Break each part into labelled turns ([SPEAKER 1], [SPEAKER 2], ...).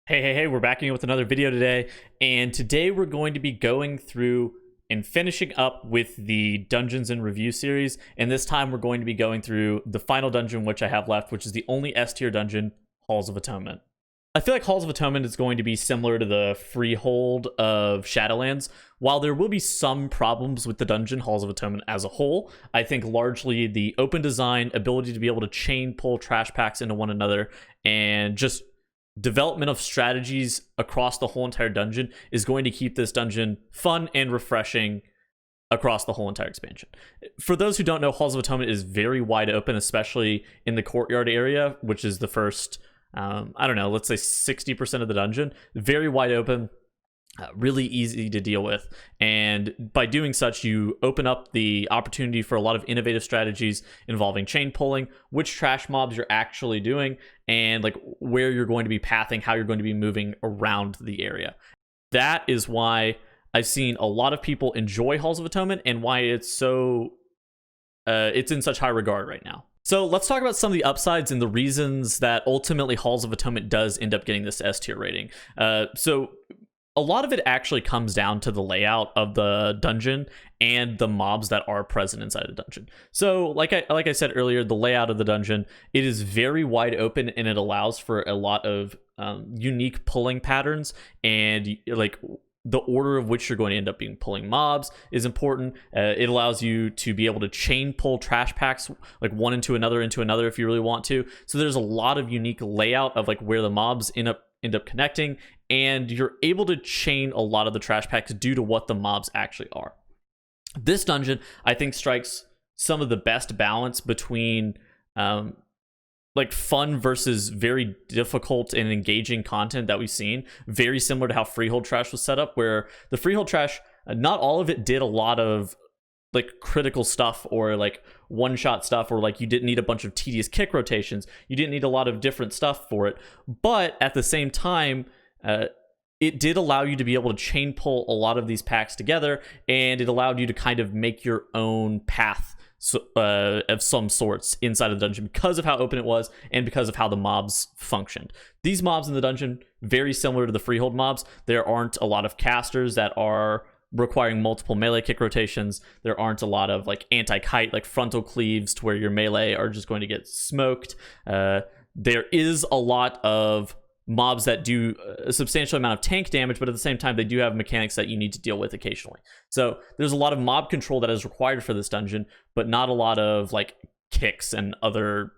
[SPEAKER 1] Hey, we're back again with another video today, and today we're going to be going through and finishing up with the Dungeons and Review series, and this time we're going to be going through the final dungeon which I have left, which is the only S tier dungeon, Halls of Atonement. I feel like Halls of Atonement is going to be similar to the freehold of Shadowlands. While there will be some problems with the dungeon, Halls of Atonement as a whole, I think largely the open design, ability to be able to chain pull trash packs into one another, and just development of strategies across the whole entire dungeon is going to keep this dungeon fun and refreshing across the whole entire expansion. For those who don't know, Halls of Atonement is very wide open, especially in the courtyard area, which is the first, I don't know, let's say 60% of the dungeon. Very wide open, really easy to deal with. And by doing such, you open up the opportunity for a lot of innovative strategies involving chain pulling, which trash mobs you're actually doing, and like where you're going to be pathing, how you're going to be moving around the area. That is why I've seen a lot of people enjoy Halls of Atonement and why it's so it's in such high regard right now. So let's talk about some of the upsides and the reasons that ultimately Halls of Atonement does end up getting this S tier rating. So a lot of it actually comes down to the layout of the dungeon and the mobs that are present inside the dungeon. So like I said earlier, the layout of the dungeon, it is very wide open and it allows for a lot of unique pulling patterns, and like the order of which you're going to end up being pulling mobs is important. It allows you to be able to chain pull trash packs like one into another if you really want to. So there's a lot of unique layout of like where the mobs end up connecting, and you're able to chain a lot of the trash packs due to what the mobs actually are. This dungeon, I think, strikes some of the best balance between like fun versus very difficult and engaging content that we've seen. Very similar to how Freehold Trash was set up, where the Freehold Trash, not all of it did a lot of like critical stuff or like one-shot stuff, or like you didn't need a bunch of tedious kick rotations. You didn't need a lot of different stuff for it. But at the same time, it did allow you to be able to chain pull a lot of these packs together, and it allowed you to kind of make your own path of some sorts inside of the dungeon because of how open it was and because of how the mobs functioned. These mobs in the dungeon, very similar to the Freehold mobs. There aren't a lot of casters that are requiring multiple melee kick rotations. There aren't a lot of like anti-kite, like frontal cleaves to where your melee are just going to get smoked. There is a lot of mobs that do a substantial amount of tank damage, but at the same time, they do have mechanics that you need to deal with occasionally. So there's a lot of mob control that is required for this dungeon, but not a lot of like kicks and other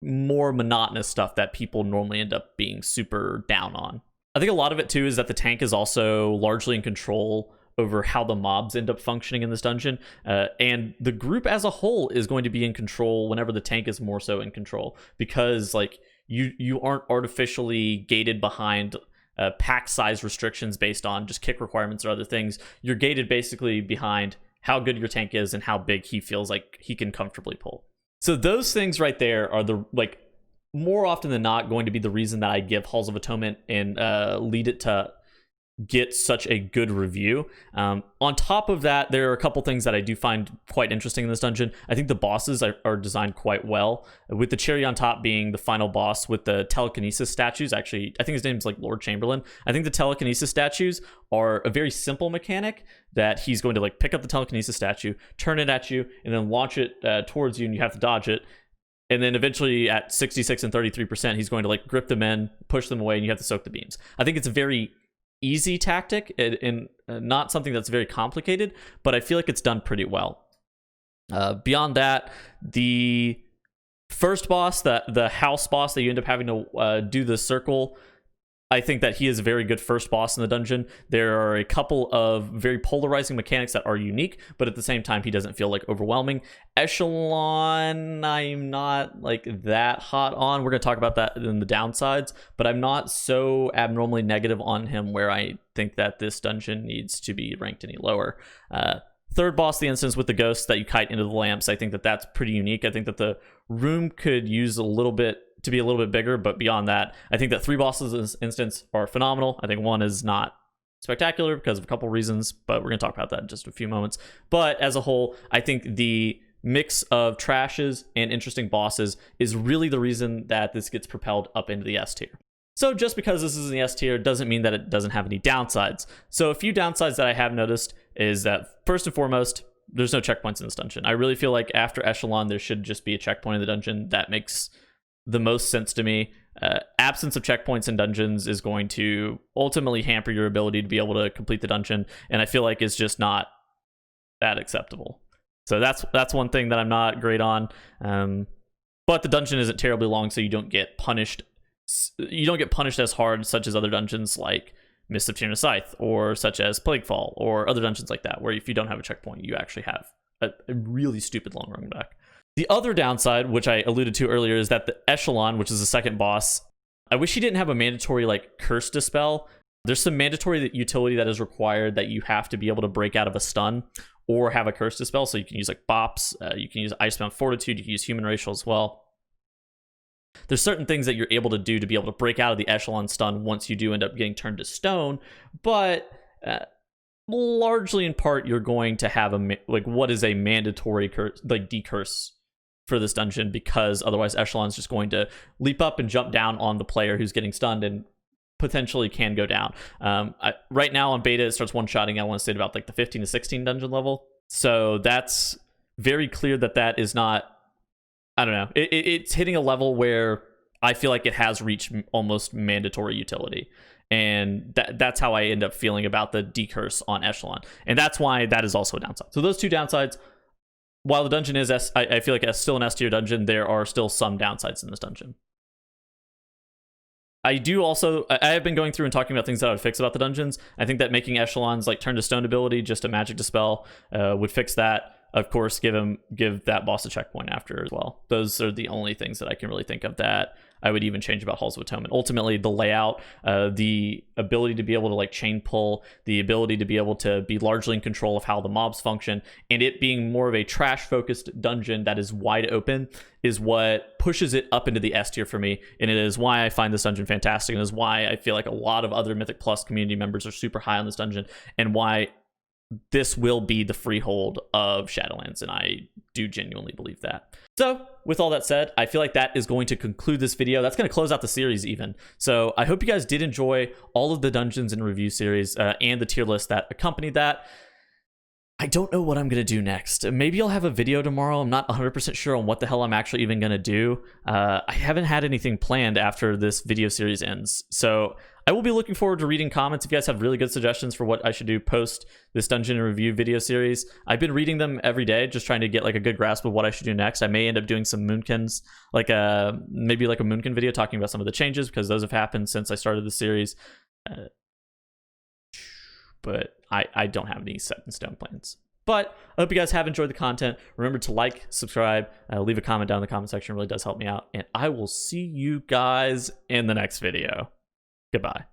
[SPEAKER 1] more monotonous stuff that people normally end up being super down on. I think a lot of it too is that the tank is also largely in control over how the mobs end up functioning in this dungeon, and the group as a whole is going to be in control whenever the tank is more so in control, because like you aren't artificially gated behind pack size restrictions based on just kick requirements or other things. You're gated basically behind how good your tank is and how big he feels like he can comfortably pull. So those things right there are the like more often than not going to be the reason that I give Halls of Atonement and lead it to get such a good review. On top of that, there are a couple things that I do find quite interesting in this dungeon. I think the bosses are designed quite well, with the cherry on top being the final boss with the telekinesis statues. Actually, I think his name's like Lord Chamberlain. I think the telekinesis statues are a very simple mechanic that he's going to like pick up the telekinesis statue, turn it at you, and then launch it towards you, and you have to dodge it. And then eventually at 66 and 33%, he's going to like grip them in, push them away, and you have to soak the beams. I think it's a very easy tactic and not something that's very complicated, but I feel like it's done pretty well. Beyond that, the first boss, the house boss that you end up having to do the circle, I think that he is a very good first boss in the dungeon. There are a couple of very polarizing mechanics that are unique, but at the same time, he doesn't feel like overwhelming. Echelon, I'm not like that hot on. We're going to talk about that in the downsides, but I'm not so abnormally negative on him where I think that this dungeon needs to be ranked any lower. Third boss, the instance with the ghosts that you kite into the lamps, I think that that's pretty unique. I think that the room could use a little bit to be a little bit bigger, but beyond that, I think that three bosses in this instance are phenomenal. I think one is not spectacular because of a couple reasons, but we're going to talk about that in just a few moments. But as a whole, I think the mix of trashes and interesting bosses is really the reason that this gets propelled up into the S tier. So just because this is in the S tier doesn't mean that it doesn't have any downsides. So a few downsides that I have noticed is that, first and foremost, there's no checkpoints in this dungeon. I really feel like after Echelon, there should just be a checkpoint in the dungeon. That makes the most sense to me. Absence of checkpoints in dungeons is going to ultimately hamper your ability to be able to complete the dungeon, and I feel like it's just not that acceptable. So that's one thing that I'm not great on. But the dungeon isn't terribly long, so you don't get punished. You don't get punished as hard, such as other dungeons like Mists of Tyrannus Scythe, or such as Plaguefall, or other dungeons like that, where if you don't have a checkpoint, you actually have a really stupid long run back. The other downside, which I alluded to earlier, is that the Echelon, which is the second boss, I wish he didn't have a mandatory like curse dispel. There's some mandatory utility that is required that you have to be able to break out of a stun or have a curse dispel. So you can use like bops, you can use Icebound Fortitude, you can use Human Racial as well. There's certain things that you're able to do to be able to break out of the Echelon stun once you do end up getting turned to stone, but largely in part you're going to have what is a mandatory curse, like decurse for this dungeon, because otherwise Echelon's just going to leap up and jump down on the player who's getting stunned and potentially can go down. Right now on beta it starts one-shotting, I want to say, about like the 15 to 16 dungeon level, so that's very clear that is not, I don't know. It's hitting a level where I feel like it has reached almost mandatory utility. And that's how I end up feeling about the decurse on Echelon. And that's why that is also a downside. So those two downsides, while the dungeon is, I feel like it's still an S tier dungeon, there are still some downsides in this dungeon. I have been going through and talking about things that I would fix about the dungeons. I think that making Echelon's like turn to stone ability just a magic dispel would fix that. Of course, give that boss a checkpoint after as well. Those are the only things that I can really think of that I would even change about Halls of Atonement. Ultimately, the layout, the ability to be able to like chain pull, the ability to be able to be largely in control of how the mobs function, and it being more of a trash-focused dungeon that is wide open is what pushes it up into the S tier for me, and it is why I find this dungeon fantastic, and is why I feel like a lot of other Mythic Plus community members are super high on this dungeon, and why this will be the freehold of Shadowlands, and I do genuinely believe that. So, with all that said, I feel like that is going to conclude this video. That's going to close out the series even. So, I hope you guys did enjoy all of the Dungeons and Review series and the tier list that accompanied that. I don't know what I'm going to do next. Maybe I'll have a video tomorrow. I'm not 100% sure on what the hell I'm actually even going to do. I haven't had anything planned after this video series ends. So I will be looking forward to reading comments. If you guys have really good suggestions for what I should do post this Dungeon and Review video series, I've been reading them every day, just trying to get like a good grasp of what I should do next. I may end up doing some Moonkins, maybe like a Moonkin video talking about some of the changes, because those have happened since I started the series. But I don't have any set in stone plans. But I hope you guys have enjoyed the content. Remember to like, subscribe, leave a comment down in the comment section. It really does help me out. And I will see you guys in the next video. Goodbye.